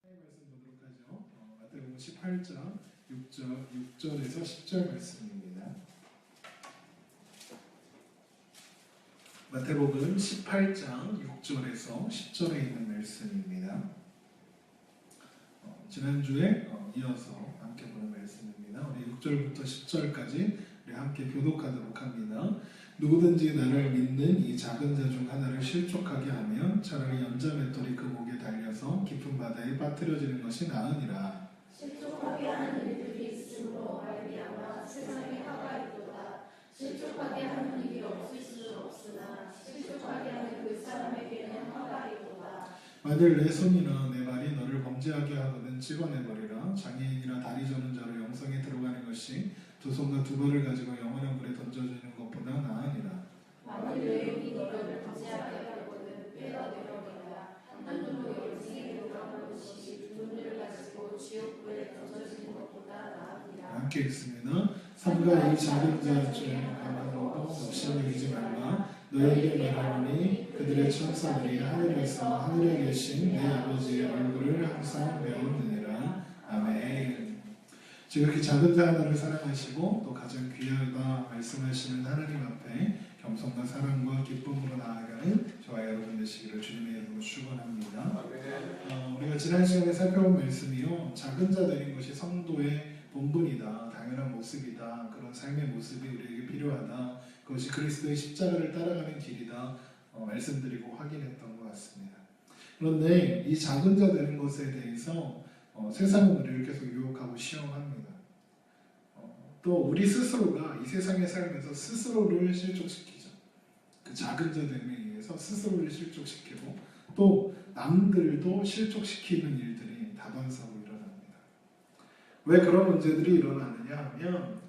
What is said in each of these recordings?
말씀 보도록 하죠. 마태복음 18장 6절에서 10절 말씀입니다. 마태복음 18장 6절에서 10절에 있는 말씀입니다. 지난주에 이어서 함께 보는 말씀입니다. 우리 6절부터 10절까지 우리 함께 교독하도록 합니다. 누구든지 나를 믿는 이 작은 자 중 하나를 실족하게 하면 차라리 연자 맷돌이 그 목에 달려서 깊은 바다에 빠뜨려지는 것이 나으니라. 실족하게 하는 일들이 있으므로 말미암아 세상에 화가 있도다. 실족하게 하는 일이 없을 수 없으나 실족하게 하는 그 사람에게는 화가 있도다. 만일 내 손이나 내 발이 너를 범죄하게 하거든 찍어내버리라. 장애인이나 다리 저는 자로 영성에 들어가는 것이 두 손과 두 발을 가지고 영원한 불에 던져지는 것보다 나으니라. 만일 내 눈이 너를 범죄하게 하거든 빼어내버리라. 한 눈으로 영생에 들어가는 것이 두 눈을 가지고 지옥불에 던져지는 것보다 나으니라. 함께 읽습니다. 삼가 이 작은 자 중에 하나도 없이 여기지 말라. 너에게 말하노니 그들의 천사들이 하늘에서 하늘에 계신 내 아버지의 얼굴을 항상 배우느니라. 아멘. 지금 이렇게 작은 자 하나를 사랑하시고 또 가장 귀하다 말씀하시는 하나님 앞에 겸손과 사랑과 기쁨으로 나아가는 저와 여러분 되시기를 주님의 이름으로 축원합니다. 우리가 지난 시간에 살펴본 말씀이요, 작은 자 되는 것이 성도의 본분이다, 당연한 모습이다, 그런 삶의 모습이 우리에게 필요하다, 그것이 그리스도의 십자가를 따라가는 길이다 말씀드리고 확인했던 것 같습니다. 그런데 이 작은 자 되는 것에 대해서 세상은 우리를 계속 유혹하고 시험합니다. 또 우리 스스로가 이 세상에 살면서 스스로를 실족시키죠. 그 작은 자 됨에 의해서 스스로를 실족시키고 또 남들도 실족시키는 일들이 다반사로 일어납니다. 왜 그런 문제들이 일어나느냐 하면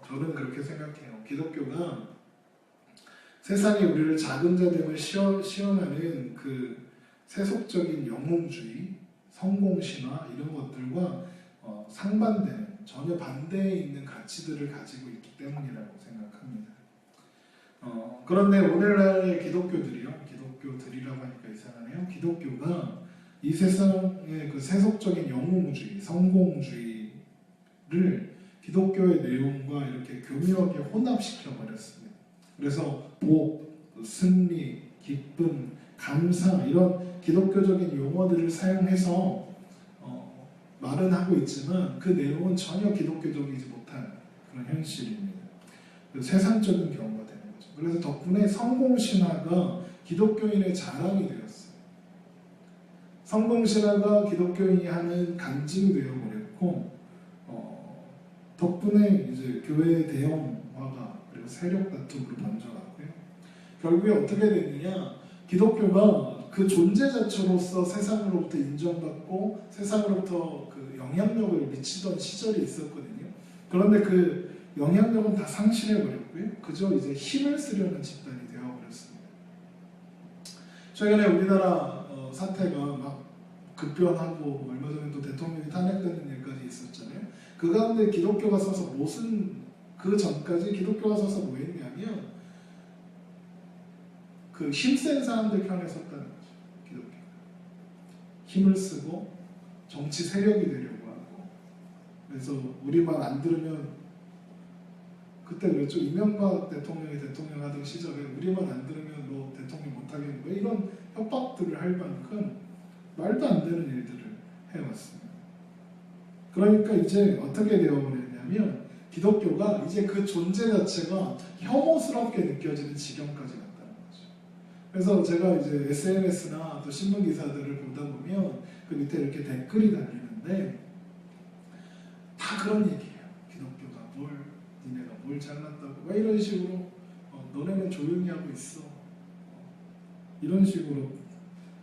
저는 그렇게 생각해요. 기독교가 세상이 우리를 작은 자 됨을 시험하는 그 세속적인 영웅주의, 성공신화 이런 것들과 상반되는, 전혀 반대에 있는 가치들을 가지고 있기 때문이라고 생각합니다. 그런데 오늘날의 기독교들이요, 기독교들이라고 하니까 이상하네요. 기독교가 이 세상의 그 세속적인 영웅주의, 성공주의를 기독교의 내용과 이렇게 교묘하게 혼합시켜 버렸습니다. 그래서 복, 승리, 기쁨, 감사 이런 기독교적인 용어들을 사용해서 말은 하고 있지만 그 내용은 전혀 기독교적이지 못한 그런 현실입니다. 세상적인 경우가 되는 거죠. 그래서 덕분에 성공신화가 기독교인의 자랑이 되었어요. 성공신화가 기독교인이 하는 간증이 되어버렸고 덕분에 이제 교회의 대형화가 그리고 세력 다툼으로 번져갔고요. 결국에 어떻게 됐느냐, 기독교가 그 존재 자체로서 세상으로부터 인정받고 세상으로부터 그 영향력을 미치던 시절이 있었거든요. 그런데 그 영향력은 다 상실해버렸고요. 그저 이제 힘을 쓰려는 집단이 되어버렸습니다. 최근에 우리나라 사태가 막 급변하고 얼마 전에 또 대통령이 탄핵되는 일까지 있었잖아요. 그 가운데 기독교가 서서 그 전까지 기독교가 서서 뭐 했냐면 그 힘센 사람들 편에 섰다는 거죠. 기독교가 힘을 쓰고 정치 세력이 되려고 하고, 그래서 우리 말 안 들으면, 그때 그랬죠. 이명박 대통령이 대통령 하던 시절에 우리 말 안 들으면 너 대통령 못하겠는 거야, 이런 협박들을 할 만큼 말도 안 되는 일들을 해왔습니다. 그러니까 이제 어떻게 되어버렸냐면 기독교가 이제 그 존재 자체가 혐오스럽게 느껴지는 지경까지 갔다는 거죠. 그래서 제가 이제 SNS나 또 신문 기사들을 보다 보면 그 밑에 이렇게 댓글이 달리는데 다 그런 얘기예요. 기독교가 니네가 뭘 잘났다고, 왜 이런 식으로 너네는 조용히 하고 있어, 이런 식으로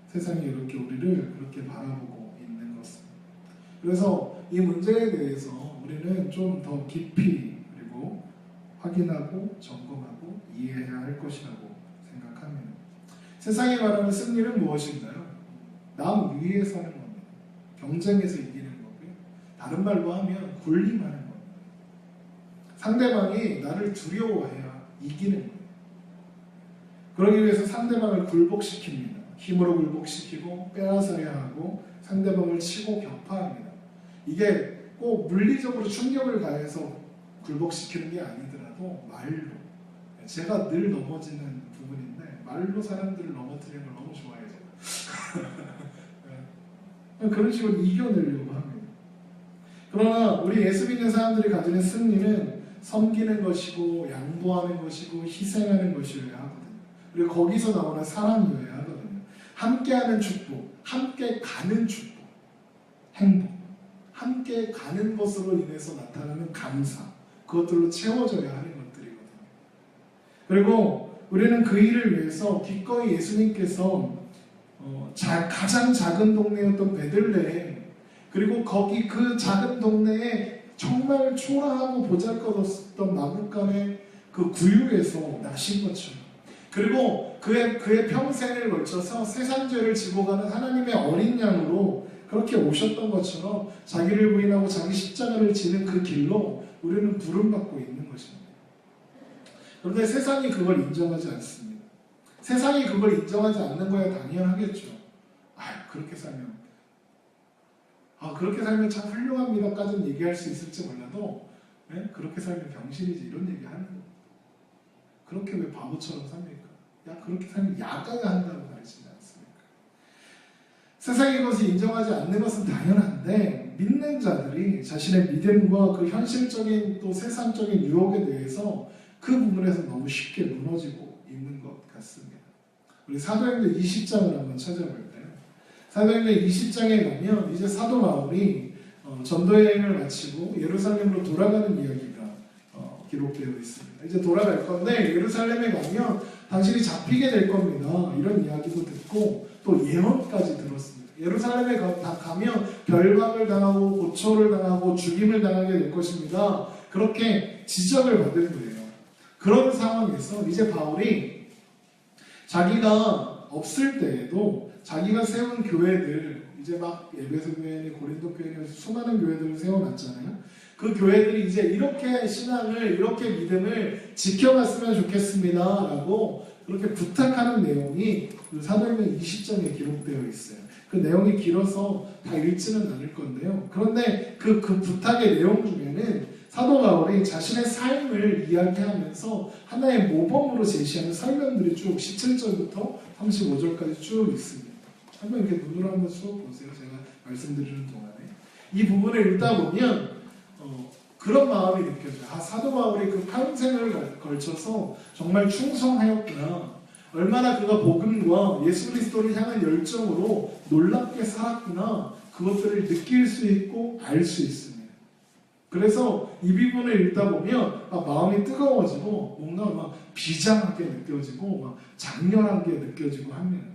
세상이 이렇게 우리를 그렇게 바라보고 있는 것입니다. 그래서 이 문제에 대해서 우리는 좀 더 깊이 그리고 확인하고 점검하고 이해해야 할 것이라고 생각합니다. 세상이 말하는 승리는 무엇인가요? 남 위에 서는 겁니다. 경쟁에서 이기는 거고요. 다른 말로 하면 군림하는 겁니다. 상대방이 나를 두려워해야 이기는 거예요. 그러기 위해서 상대방을 굴복시킵니다. 힘으로 굴복시키고 빼앗아야 하고 상대방을 치고 격파합니다. 이게 꼭 물리적으로 충격을 가해서 굴복시키는 게 아니더라도 말로, 제가 늘 넘어지는 부분인데 말로 사람들을 넘어뜨리는 걸 너무 좋아해요. 그런 식으로 이겨내려고 합니다. 그러나 우리 예수 믿는 사람들이 가지는 승리는 섬기는 것이고 양보하는 것이고 희생하는 것이어야 하거든요. 그리고 거기서 나오는 사랑이어야 하거든요. 함께하는 축복, 함께 가는 축복, 행복, 함께 가는 것으로 인해서 나타나는 감사, 그것들로 채워져야 하는 것들이거든요. 그리고 우리는 그 일을 위해서 기꺼이 예수님께서 가장 작은 동네였던 베들레헴, 그리고 거기 그 작은 동네에 정말 초라하고 보잘것없었던 마구간의 그 구유에서 나신 것처럼, 그리고 그의 평생을 걸쳐서 세상 죄를 지고 가는 하나님의 어린 양으로 그렇게 오셨던 것처럼 자기를 부인하고 자기 십자가를 지는 그 길로 우리는 부름받고 있는 것입니다. 그런데 세상이 그걸 인정하지 않습니다. 세상이 그걸 인정하지 않는 거야 당연하겠죠. 그렇게 살면 참 훌륭합니다까지는 얘기할 수 있을지 몰라도, 그렇게 살면 병신이지 이런 얘기 하는 거예요. 그렇게 왜 바보처럼 삽니까? 그렇게 살면 야가가 한다고 가르치지 않습니까? 세상의 것을 인정하지 않는 것은 당연한데, 믿는 자들이 자신의 믿음과 그 현실적인 또 세상적인 유혹에 대해서 그 부분에서 너무 쉽게 무너지고 있는 것 같습니다. 우리 사도행전 20장을 한번 찾아볼까요? 사도행전 20장에 가면 이제 사도 바울이 전도 여행을 마치고 예루살렘으로 돌아가는 이야기가 기록되어 있습니다. 이제 돌아갈 건데 예루살렘에 가면 당신이 잡히게 될 겁니다. 이런 이야기도 듣고 또 예언까지 들었습니다. 예루살렘에 가면 결박을 당하고 고초를 당하고 죽임을 당하게 될 것입니다. 그렇게 지적을 받은 거예요. 그런 상황에서 이제 바울이 자기가 없을 때에도 자기가 세운 교회들, 이제 막 에베소 교회니 고린도 교회니 수많은 교회들을 세워놨잖아요. 그 교회들이 이제 이렇게 신앙을, 이렇게 믿음을 지켜갔으면 좋겠습니다 라고 그렇게 부탁하는 내용이 그 사도행전 20장에 기록되어 있어요. 그 내용이 길어서 다 읽지는 않을 건데요. 그런데 그 부탁의 내용 중에는 사도 바울이 자신의 삶을 이야기하면서 하나의 모범으로 제시하는 설명들이 쭉 17절부터 35절까지 쭉 있습니다. 한번 이렇게 눈으로 한번 쭉 보세요. 제가 말씀드리는 동안에 이 부분을 읽다 보면 그런 마음이 느껴져요. 사도 바울이 그 평생을 걸쳐서 정말 충성하였구나. 얼마나 그가 복음과 예수 그리스도를 향한 열정으로 놀랍게 살았구나. 그것들을 느낄 수 있고 알 수 있습니다. 그래서 이 부분을 읽다 보면 마음이 뜨거워지고 뭔가 막 비장하게 느껴지고 막 장렬한 게 느껴지고 합니다.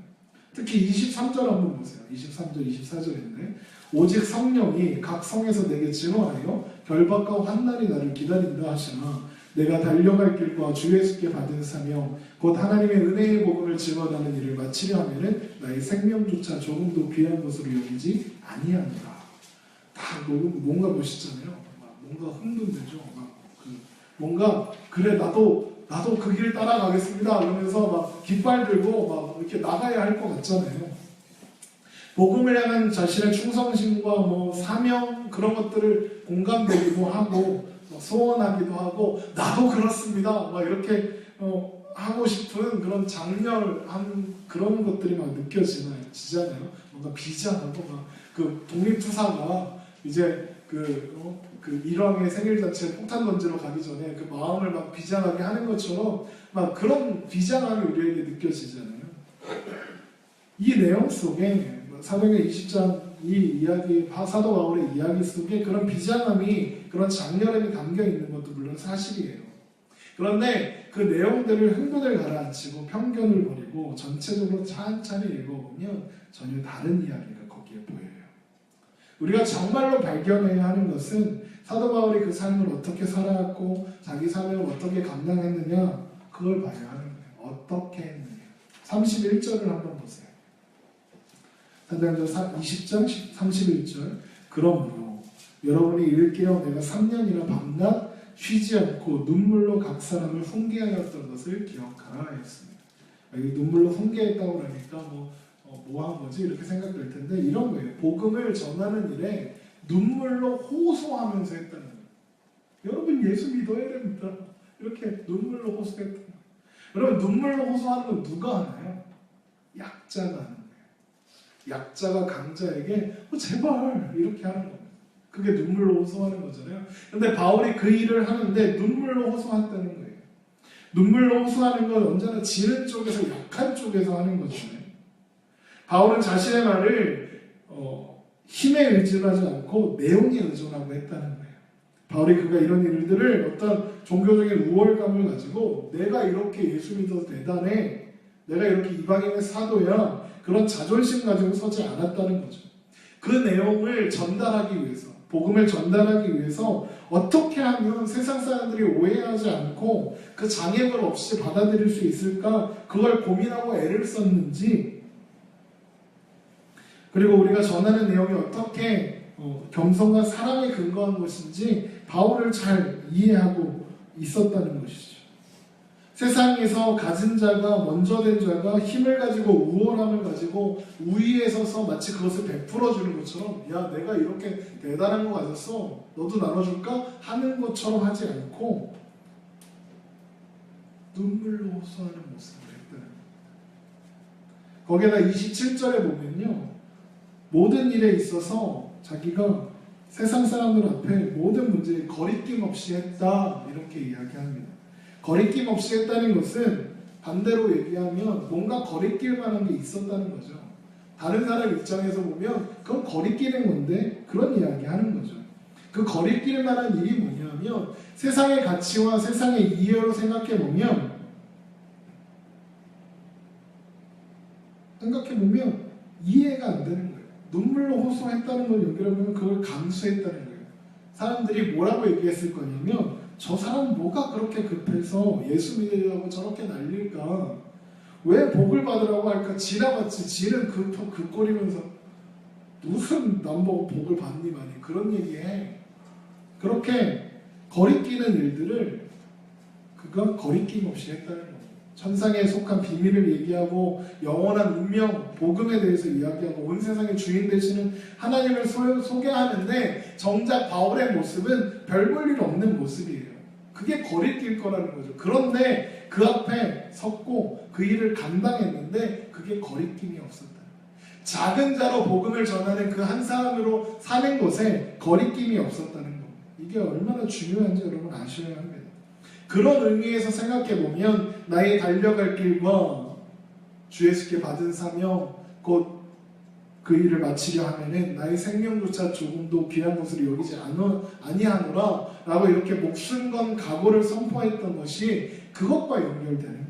특히 23절 한번 보세요. 23절, 24절인데 오직 성령이 각 성에서 내게 증언하여 결박과 환난이 나를 기다린다 하시나 내가 달려갈 길과 주 예수께 받은 사명 곧 하나님의 은혜의 복음을 증언하는 일을 마치려 하면은 나의 생명조차 조금도 귀한 것으로 여기지 아니하노라. 다 뭔가 멋있잖아요. 뭔가 흥분되죠. 뭔가 그래 나도 그 길 따라가겠습니다. 이러면서 막 깃발 들고 막 이렇게 나가야 할 것 같잖아요. 복음을 향한 자신의 충성심과 사명 그런 것들을 공감되기도 하고 소원하기도 하고 나도 그렇습니다. 막 이렇게 하고 싶은 그런 장렬한 그런 것들이 막 느껴지잖아요. 뭔가 비장하고 막 그 독립투사가 이제 그 일왕의 생일잔치에 폭탄 던지러 가기 전에 그 마음을 막 비장하게 하는 것처럼 막 그런 비장함이 우리에게 느껴지잖아요. 이 내용 속에 사도행전 20장 이 이야기, 사도 바울의 이야기 속에 그런 비장함이, 그런 장렬함이 담겨 있는 것도 물론 사실이에요. 그런데 그 내용들을 흥분을 가라앉히고 편견을 버리고 전체적으로 찬찬히 읽어보면 전혀 다른 이야기가 거기에 보여요. 우리가 정말로 발견해야 하는 것은 사도 바울이 그 삶을 어떻게 살아왔고 자기 사명을 어떻게 감당했느냐, 그걸 봐야 하는 거예요. 어떻게 했느냐. 31절을 한번 보세요. 사도행전 20장 31절 그러므로 여러분이 읽기로 내가 3년이나 밤낮 쉬지 않고 눈물로 각 사람을 훈계하였던 것을 기억하라 했습니다. 여기 눈물로 훈계했다고 그러니까 뭐 한 거지? 이렇게 생각될 텐데 이런 거예요. 복음을 전하는 일에 눈물로 호소하면서 했다는 거예요. 여러분 예수 믿어야 됩니다. 이렇게 눈물로 호소했다는 거예요. 여러분 눈물로 호소하는 건 누가 하나요? 약자가 하는 거예요. 약자가 강자에게 제발 이렇게 하는 겁니다. 그게 눈물로 호소하는 거잖아요. 근데 바울이 그 일을 하는데 눈물로 호소한다는 거예요. 눈물로 호소하는 건 언제나 지는 쪽에서 약한 쪽에서 하는 거잖아요. 바울은 자신의 말을 힘에 의존하지 않고 내용에 의존하고 했다는 거예요. 바울이 그가 이런 일들을 어떤 종교적인 우월감을 가지고 내가 이렇게 예수 믿어서 대단해, 내가 이렇게 이방인의 사도야, 그런 자존심 가지고 서지 않았다는 거죠. 그 내용을 전달하기 위해서, 복음을 전달하기 위해서 어떻게 하면 세상 사람들이 오해하지 않고 그 장애물 없이 받아들일 수 있을까, 그걸 고민하고 애를 썼는지, 그리고 우리가 전하는 내용이 어떻게 겸손과 사랑에 근거한 것인지 바울을 잘 이해하고 있었다는 것이죠. 세상에서 가진 자가, 먼저 된 자가 힘을 가지고 우월함을 가지고 우위에 서서 마치 그것을 베풀어 주는 것처럼, 야 내가 이렇게 대단한 거 가졌어, 너도 나눠줄까? 하는 것처럼 하지 않고 눈물로 호소하는 모습을 했다는 거예요. 거기에다 27절에 보면요, 모든 일에 있어서 자기가 세상 사람들 앞에 모든 문제에 거리낌 없이 했다, 이렇게 이야기합니다. 거리낌 없이 했다는 것은 반대로 얘기하면 뭔가 거리낄 만한 게 있었다는 거죠. 다른 사람 입장에서 보면 그건 거리끼는 건데 그런 이야기 하는 거죠. 그 거리낄 만한 일이 뭐냐면 세상의 가치와 세상의 이해로 생각해보면 이해가 안 되는 거예요. 눈물로 호소했다는 걸 연결하면 그걸 감수했다는 거예요. 사람들이 뭐라고 얘기했을 거냐면 저 사람 뭐가 그렇게 급해서 예수 믿으려고 저렇게 날릴까? 왜 복을 받으라고 할까? 지나봤지. 지는 그 꼴이면서 무슨 남보고 복을 받니만이 그런 얘기해. 그렇게 거리끼는 일들을 그가 거리낌 없이 했다는 거예요. 천상에 속한 비밀을 얘기하고 영원한 운명, 복음에 대해서 이야기하고 온 세상의 주인 되시는 하나님을 소개하는데 정작 바울의 모습은 별 볼 일 없는 모습이에요. 그게 거리낄 거라는 거죠. 그런데 그 앞에 섰고 그 일을 감당했는데 그게 거리낌이 없었다. 작은 자로 복음을 전하는 그 한 사람으로 사는 것에 거리낌이 없었다는 겁니다. 이게 얼마나 중요한지 여러분 아셔야 합니다. 그런 의미에서 생각해보면 나의 달려갈 길과 주 예수께 받은 사명, 곧 그 일을 마치려 하면은 나의 생명조차 조금도 귀한 것으로 여기지 아니하노라 라고 이렇게 목숨 건 각오를 선포했던 것이 그것과 연결되는 거예요.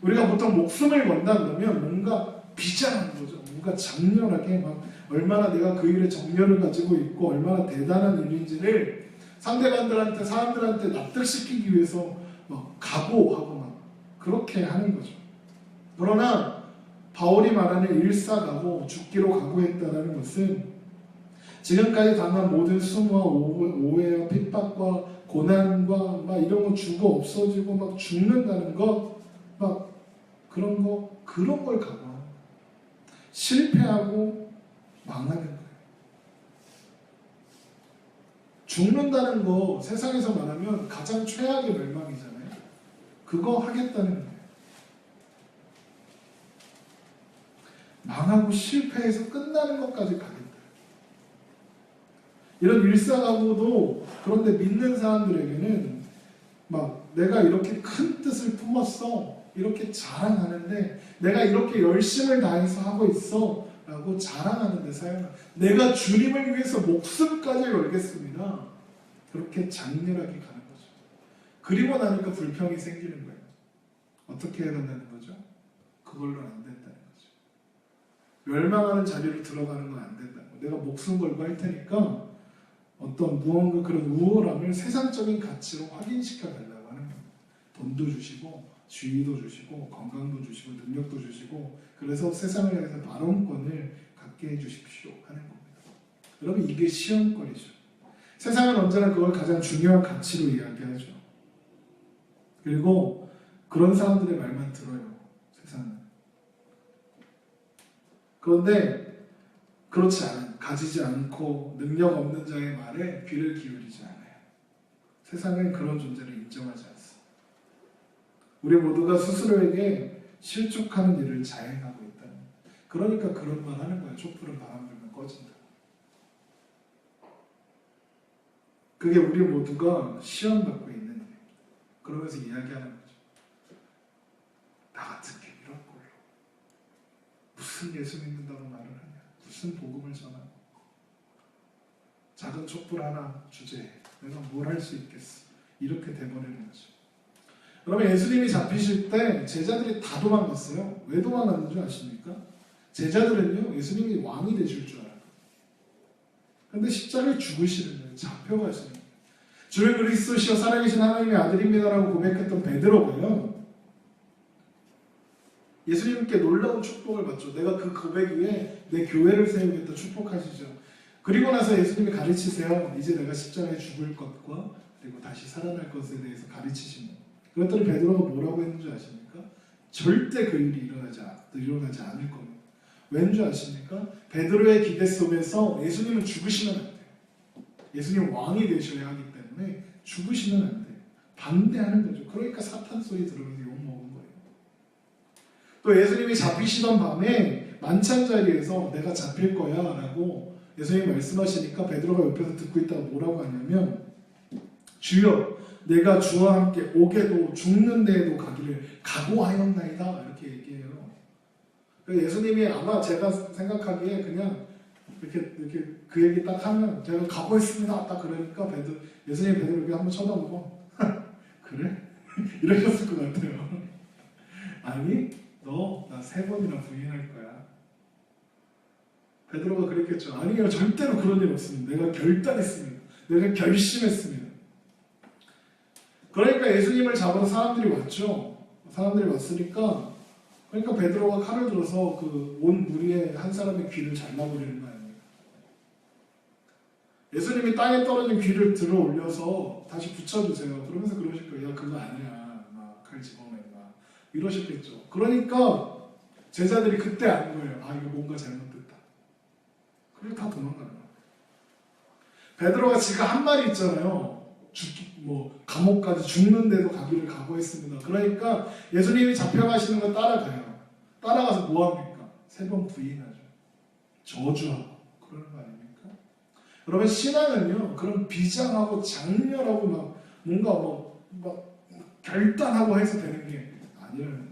우리가 보통 목숨을 건다 그러면 뭔가 비장한 거죠. 뭔가 장렬하게 막 얼마나 내가 그 일에 정열을 가지고 있고 얼마나 대단한 일인지를 상대방들한테, 사람들한테 납득시키기 위해서 막 각오하고 막 그렇게 하는 거죠. 그러나 바울이 말하는 일사각오, 죽기로 각오했다는 것은 지금까지 당한 모든 수모와 오해와 핍박과 고난과 막 이런 거 죽어 없어지고 막 죽는다는 것, 막 그런 걸 각오하는 거예요. 실패하고 망하는 거예요. 죽는다는 거 세상에서 말하면 가장 최악의 멸망이잖아요. 그거 하겠다는 거예요. 망하고 실패해서 끝나는 것까지 가겠다. 이런 일사각오도 그런데 믿는 사람들에게는 막 내가 이렇게 큰 뜻을 품었어, 이렇게 자랑하는데 내가 이렇게 열심을 다해서 하고 있어 라고 자랑하는데 사용합니다. 내가 주님을 위해서 목숨까지 걸겠습니다. 그렇게 장렬하게 가는 거죠. 그리고 나니까 불평이 생기는 거예요. 어떻게 해야 된다는 거죠? 그걸로는 안 된다는 거죠. 멸망하는 자리로 들어가는 건 안 된다는 거예요. 내가 목숨 걸고 할 테니까 어떤 무언가 그런 우월함을 세상적인 가치로 확인시켜 달라고 하는 겁니다. 돈도 주시고 지위도 주시고 건강도 주시고 능력도 주시고 그래서 세상을 향해서 발언권을 갖게 해주십시오 하는 겁니다. 여러분 이게 시험거리죠. 세상은 언제나 그걸 가장 중요한 가치로 이야기하죠. 그리고 그런 사람들의 말만 들어요. 세상은. 그런데 그렇지 않은, 가지지 않고 능력 없는 자의 말에 귀를 기울이지 않아요. 세상은 그런 존재를 인정하지 않습니다. 우리 모두가 스스로에게 실족하는 일을 자행하고 있다. 그러니까 그런 말 하는 거예요. 촛불은 바람 불면 꺼진다. 그게 우리 모두가 시험받고 있는 일이에요. 그러면서 이야기하는 거죠. 나 같은 게 이런 걸로 무슨 예수 믿는다고 말을 하냐, 무슨 복음을 전하고, 작은 촛불 하나 주제에 내가 뭘 할 수 있겠어, 이렇게 돼버리는 거죠. 여러분, 예수님이 잡히실 때 제자들이 다 도망갔어요. 왜 도망갔는 줄 아십니까? 제자들은요, 예수님이 왕이 되실 줄 알아요. 근데 십자가에 죽으시는 거예요. 잡혀가시는 거예요. 주는 그리스도시여 살아계신 하나님의 아들입니다라고 고백했던 베드로가요, 예수님께 놀라운 축복을 받죠. 내가 그 고백 위에 내 교회를 세우겠다 축복하시죠. 그리고 나서 예수님이 가르치세요. 이제 내가 십자가에 죽을 것과 그리고 다시 살아날 것에 대해서 가르치시는. 그랬더니 베드로가 뭐라고 했는지 아십니까? 절대 그 일이 일어나지 않을 겁니다. 왠지 아십니까? 베드로의 기대 속에서 예수님은 죽으시면 안 돼요. 예수님 왕이 되셔야 하기 때문에 죽으시면 안 돼요. 반대하는 거죠. 그러니까 사탄 소리 들으면서 욕먹은 거예요. 또 예수님이 잡히시던 밤에 만찬 자리에서 내가 잡힐 거야 라고 예수님이 말씀하시니까 베드로가 옆에서 듣고 있다가 뭐라고 하냐면, 주여 내가 주와 함께 오게도 죽는 데에도 가기를 각오하였나이다, 이렇게 얘기해요. 예수님이 아마 제가 생각하기에 그냥 이렇게 그 얘기 딱 하면 제가 각오했습니다 딱 그러니까 예수님이 베드로에게 한번 쳐다보고 그래? 이러셨을 것 같아요. 아니 너 나 3번이나 부인할 거야. 베드로가 그랬겠죠. 아니요, 절대로 그런 일 없습니다. 내가 결단했습니다. 내가 결심했습니다. 그러니까 예수님을 잡으러 사람들이 왔죠. 사람들이 왔으니까, 그러니까 베드로가 칼을 들어서 그 온 무리의 한 사람의 귀를 잘라버리는 거 아닙니까? 예수님이 땅에 떨어진 귀를 들어 올려서 다시 붙여주세요. 그러면서 그러실 거예요. 야, 그거 아니야. 막 칼 집어넣나. 이러셨겠죠. 그러니까 제자들이 그때 안 거예요. 아, 이거 뭔가 잘못됐다. 그리고 다 도망가는 거예요. 베드로가 지가 한 말이 있잖아요. 감옥까지 죽는데도 가기를 각오했습니다. 그러니까 예수님이 잡혀가시는 거 따라가요. 따라가서 뭐합니까? 3번 부인하죠. 저주하고 그러는 거 아닙니까? 여러분, 신앙은요, 그런 비장하고 장렬하고 뭔가 결단하고 해서 되는 게 아니라는 거예요.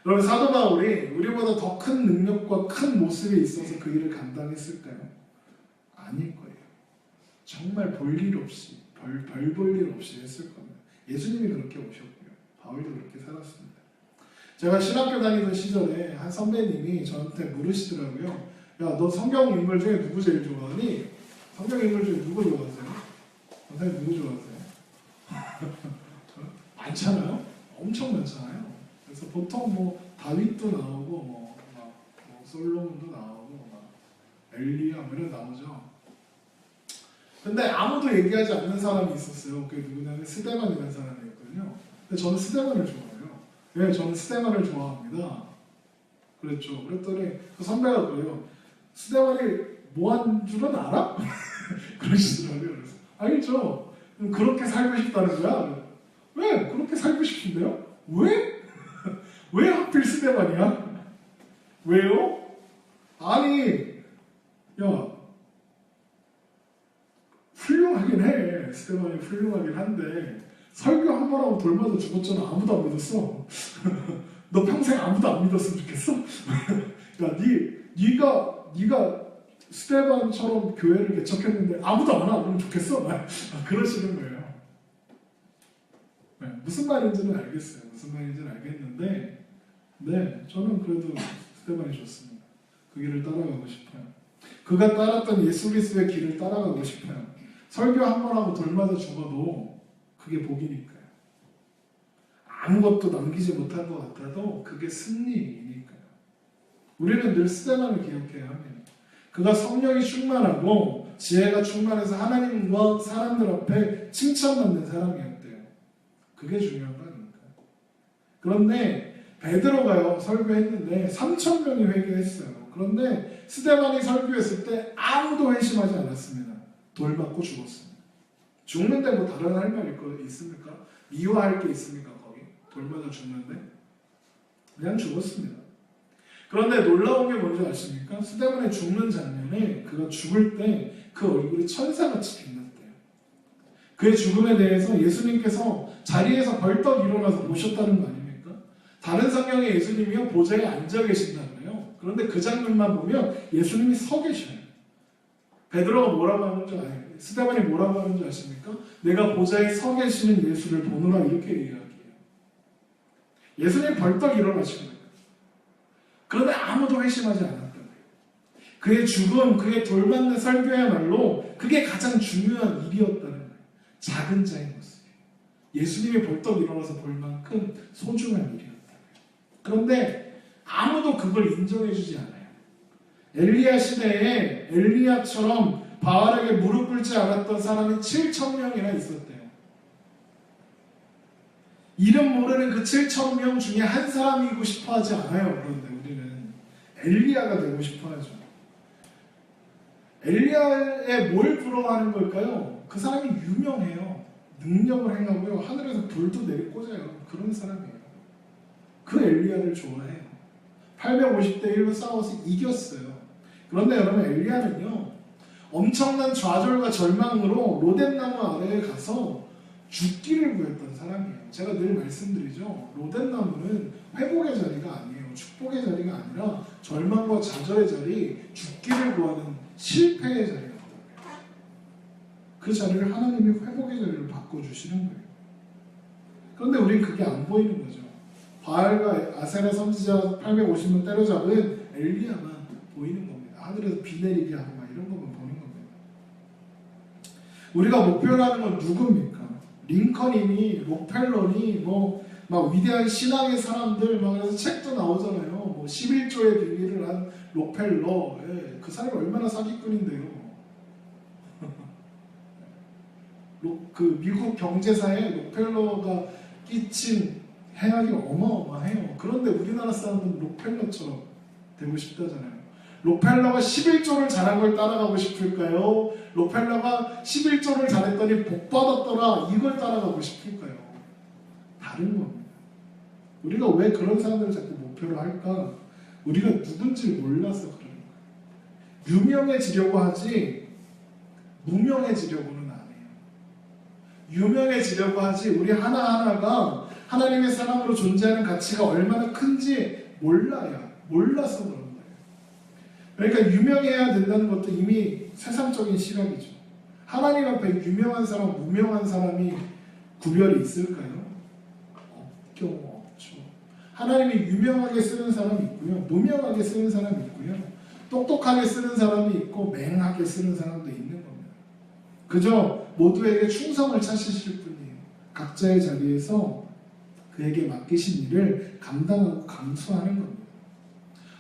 여러분, 사도 바울이 우리보다 더 큰 능력과 큰 모습이 있어서 그 일을 감당했을까요? 아닐 거예요. 정말 볼 일 없이, 별 볼 일 없이 했을 겁니다. 예수님이 그렇게 오셨고요. 바울도 그렇게 살았습니다. 제가 신학교 다니던 시절에 한 선배님이 저한테 물으시더라고요. 야, 너 성경 인물 중에 누구 제일 좋아하니? 성경 인물 중에 누구 좋아하세요? 선생님 누구 좋아하세요? 많잖아요? 엄청 많잖아요. 그래서 보통 다윗도 나오고 솔로몬도 나오고 엘리야 이런 나오죠. 근데 아무도 얘기하지 않는 사람이 있었어요. 그게 누구냐면 스데반이라는 사람이었거든요. 근데 저는 스데반을 좋아해요. 왜? 저는 스데반을 좋아합니다. 그랬죠. 그랬더니 그 선배가 그래요. 스데반이 뭐 한 줄은 알아? 그러시더라고요. 그래서 알죠. 그럼 그렇게 살고 싶다는 거야? 왜? 그렇게 살고 싶은데요? 왜? 왜 하필 스데반이야? 왜요? 아니, 야, 훌륭하긴 해. 스데반이 훌륭하긴 한데 설교 한 번 하고 돌맞아 죽었잖아. 아무도 안 믿었어. 너 평생 아무도 안 믿었으면 좋겠어? 야, 네가 스데반처럼 교회를 개척했는데 아무도 안 하면 좋겠어? 그러시는 거예요. 네, 무슨 말인지는 알겠어요. 무슨 말인지는 알겠는데, 네, 저는 그래도 스데반이 좋습니다. 그 길을 따라가고 싶어요. 그가 따랐던 예수 그리스도의 길을 따라가고 싶어요. 설교 한 번 하고 돌맞아 죽어도 그게 복이니까요. 아무것도 남기지 못한 것 같아도 그게 승리이니까요. 우리는 늘 스데반을 기억해야 합니다. 그가 성령이 충만하고 지혜가 충만해서 하나님과 사람들 앞에 칭찬받는 사람이었대요. 그게 중요한 거 아닙니까? 그런데 베드로가요 설교했는데 3,000명이 회개했어요. 그런데 스데반이 설교했을 때 아무도 회심하지 않았습니다. 돌 맞고 죽었습니다. 죽는데 뭐 다른 할 말 있습니까? 미워할 게 있습니까? 거기 돌 맞아 죽는데 그냥 죽었습니다. 그런데 놀라운 게 뭔지 아십니까? 스데반이 죽는 장면에 그가 죽을 때 그 얼굴이 천사같이 빛났대요. 그의 죽음에 대해서 예수님께서 자리에서 벌떡 일어나서 보셨다는 거 아닙니까? 다른 성경에 예수님이요 보좌에 앉아 계신다고요. 그런데 그 장면만 보면 예수님이 서 계셔요. 베드로가 뭐라고 하는 줄 아세요? 스데반이 뭐라고 하는 줄 아십니까? 내가 보좌에 서 계시는 예수를 보노라 이렇게 이야기해요. 예수님 벌떡 일어나시는 거예요. 그런데 아무도 회심하지 않았다고요. 그의 죽음, 그의 돌맞는 설교야말로 그게 가장 중요한 일이었다는 거예요. 작은 자의 모습이에요. 예수님이 벌떡 일어나서 볼 만큼 소중한 일이었다고요. 그런데 아무도 그걸 인정해주지 않아요. 엘리야 시대에 엘리야처럼 바알에게 무릎 꿇지 않았던 사람이 7,000명이나 있었대요. 이름 모르는 그 7,000명 중에 한 사람이고 싶어 하지 않아요. 그런데 우리는 엘리야가 되고 싶어 하죠. 엘리야에 뭘 부러워하는 걸까요? 그 사람이 유명해요. 능력을 행하고요. 하늘에서 불도 내리꽂아요. 그런 사람이에요. 그 엘리야를 좋아해요. 850대 1로 싸워서 이겼어요. 그런데 여러분 엘리야는요. 엄청난 좌절과 절망으로 로뎀나무 아래에 가서 죽기를 구했던 사람이에요. 제가 늘 말씀드리죠. 로뎀나무는 회복의 자리가 아니에요. 축복의 자리가 아니라 절망과 좌절의 자리, 죽기를 구하는 실패의 자리였다고요. 그 자리를 하나님이 회복의 자리로 바꿔주시는 거예요. 그런데 우린 그게 안 보이는 거죠. 바알과 아세라 선지자 850명 때려잡은 엘리야만 보이는 겁니다. 하늘에서 비 내리게 하고 막 이런 것만 보는 겁니다. 우리가 목표로 하는 건 누굽니까? 링컨이니 록펠러니 막 위대한 신앙의 사람들 막 그래서 책도 나오잖아요. 뭐 11조의 비밀을 한 록펠러. 예, 그 사람이 얼마나 사기꾼인데요. 그 미국 경제사에 록펠러가 끼친 해악이 어마어마해요. 그런데 우리나라 사람은 록펠러처럼 되고 싶다잖아요. 록펠러가 11조를 잘한 걸 따라가고 싶을까요? 록펠러가 11조를 잘했더니 복 받았더라 이걸 따라가고 싶을까요? 다른 겁니다. 우리가 왜 그런 사람들을 자꾸 목표로 할까? 우리가 누군지 몰라서 그러는 거예요. 유명해지려고 하지 무명해지려고는 안 해요. 유명해지려고 하지 우리 하나하나가 하나님의 사람으로 존재하는 가치가 얼마나 큰지 몰라서 그런 거예요. 그러니까 유명해야 된다는 것도 이미 세상적인 시각이죠. 하나님 앞에 유명한 사람, 무명한 사람이 구별이 있을까요? 없죠. 하나님이 유명하게 쓰는 사람이 있고요. 무명하게 쓰는 사람이 있고요. 똑똑하게 쓰는 사람이 있고 맹하게 쓰는 사람도 있는 겁니다. 그저 모두에게 충성을 찾으실 뿐이에요. 각자의 자리에서 그에게 맡기신 일을 감당하고 감수하는 겁니다.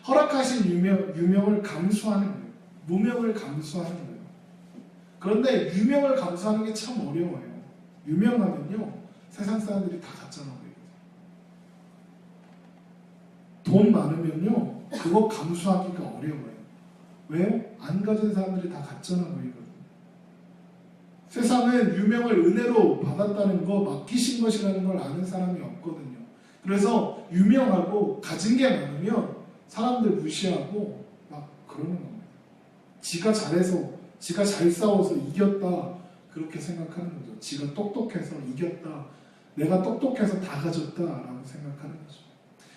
허락하신 유명을 감수하는 거예요. 무명을 감수하는 거예요. 그런데 유명을 감수하는 게 참 어려워요. 유명하면요 세상 사람들이 다 갖잖아 보이거든요. 돈 많으면요 그거 감수하기가 어려워요. 왜요? 안 가진 사람들이 다 갖잖아 보이거든요. 세상은 유명을 은혜로 받았다는 거, 맡기신 것이라는 걸 아는 사람이 없거든요. 그래서 유명하고 가진 게 많으면 사람들 무시하고 막 그러는 겁니다. 지가 잘해서, 지가 잘 싸워서 이겼다 그렇게 생각하는 거죠. 지가 똑똑해서 이겼다, 내가 똑똑해서 다 가졌다라고 생각하는 거죠.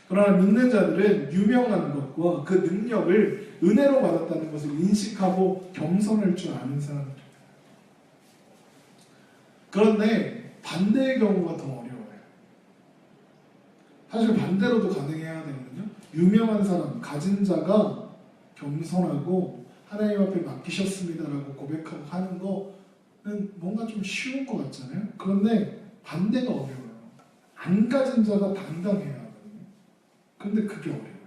그러나 믿는 자들은 유명한 것과 그 능력을 은혜로 받았다는 것을 인식하고 겸손할 줄 아는 사람들입니다. 그런데 반대의 경우가 더 어려워요. 사실 반대로도 가능해야 되거든요. 유명한 사람, 가진 자가 겸손하고 하나님 앞에 맡기셨습니다라고 고백하고 하는 거는 뭔가 좀 쉬운 것 같잖아요. 그런데 반대가 어려워요. 안 가진 자가 당당해야 하거든요. 그런데 그게 어려워요.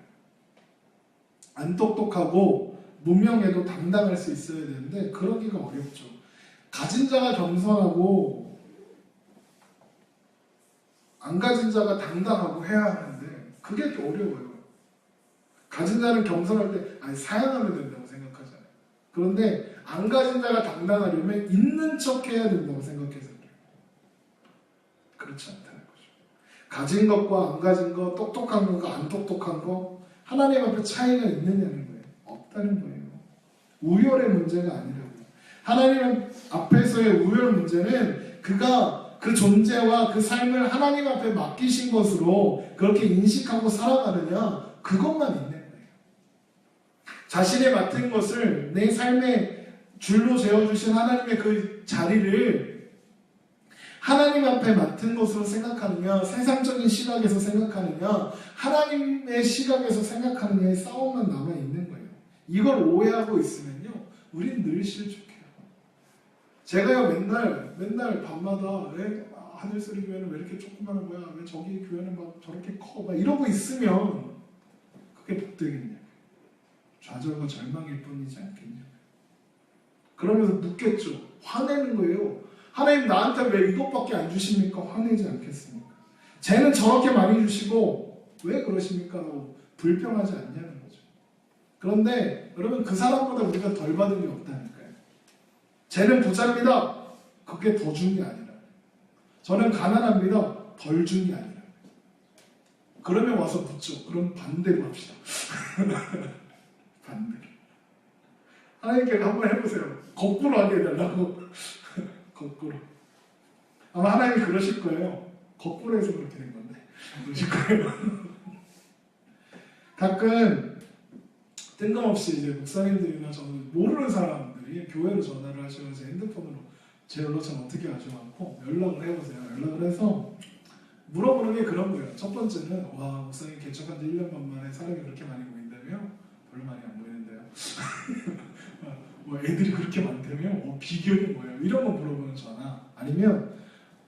안 똑똑하고 무명해도 당당할 수 있어야 되는데 그러기가 어렵죠. 가진 자가 겸손하고 안 가진 자가 당당하고 해야 하는데 그게 어려워요. 가진 자는 겸손할 때 사양하면 된다고 생각하잖아요. 그런데 안 가진 자가 당당하려면 있는 척 해야 된다고 생각해서 그래요. 그렇지 않다는 거죠. 가진 것과 안 가진 것, 똑똑한 것과 안 똑똑한 것, 하나님 앞에 차이가 있느냐는 거예요. 없다는 거예요. 우열의 문제가 아니라고요. 하나님 앞에서의 우열 문제는 그가 그 존재와 그 삶을 하나님 앞에 맡기신 것으로 그렇게 인식하고 살아가느냐, 그것만 있는 거예요. 자신의 맡은 것을 내 삶의 줄로 세워주신 하나님의 그 자리를 하나님 앞에 맡은 것으로 생각하느냐, 세상적인 시각에서 생각하느냐, 하나님의 시각에서 생각하느냐의 싸움만 남아있는 거예요. 이걸 오해하고 있으면요, 우린 늘 실족해요. 제가요, 맨날 밤마다 왜 하늘소리 교회는 왜 이렇게 조그마한 거야? 왜 저기 교회는 막 저렇게 커? 막 이러고 있으면 그게 복되겠냐? 좌절과 절망일 뿐이지 않겠냐? 그러면서 묻겠죠. 화내는 거예요. 하나님 나한테 왜 이것밖에 안 주십니까? 화내지 않겠습니까? 쟤는 저렇게 많이 주시고 왜 그러십니까? 라고 불평하지 않냐는 거죠. 그런데 여러분, 그 사람보다 우리가 덜 받은 게 없다니까요. 쟤는 부자입니다. 그게 더 준 게 아니라, 저는 가난합니다. 덜 준 게 아니라. 그러면 와서 묻죠. 그럼 반대로 합시다. 반대로. 하나님께 한번 해보세요. 거꾸로 하게 해달라고. 거꾸로. 아마 하나님이 그러실 거예요. 거꾸로 해서 그렇게 된 건데 그러실 거예요. 가끔 뜬금없이 이제 목사님들이나 저는 모르는 사람들이 교회로 전화를 하시면 제 핸드폰으로 제 연락처는 어떻게 하죠? 않고 연락을 해보세요. 연락을 해서 물어보는 게 그런 거예요. 첫 번째는, 와, 목사님 개척한 지 1년 반 만에 사람이 그렇게 많이 모인다며? 별로 많이 안 모이는데요. 뭐 애들이 그렇게 많다며? 비결이 뭐예요? 이런 거 물어보는 전화. 아니면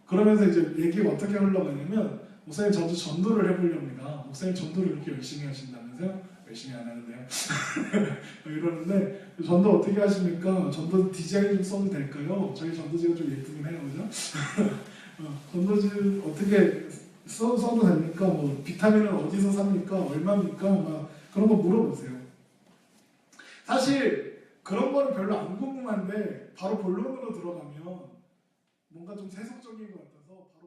그러면서 이제 얘기가 어떻게 흘러가냐면, 목사님 저도 전도를 해보렵니다. 목사님 전도를 이렇게 열심히 하신다면서요? 열심히 안 하는데요. 이러는데, 전도 어떻게 하십니까? 전도 디자인 좀 써도 될까요? 저희 전도지가 좀 예쁘긴 해요, 그죠? 전도지 어떻게 써도 됩니까? 뭐 비타민은 어디서 삽니까? 얼마입니까? 막 그런 거 물어보세요. 사실 그런 거는 별로 안 궁금한데 바로 본론으로 들어가면 뭔가 좀 세속적인 것 같아서 바로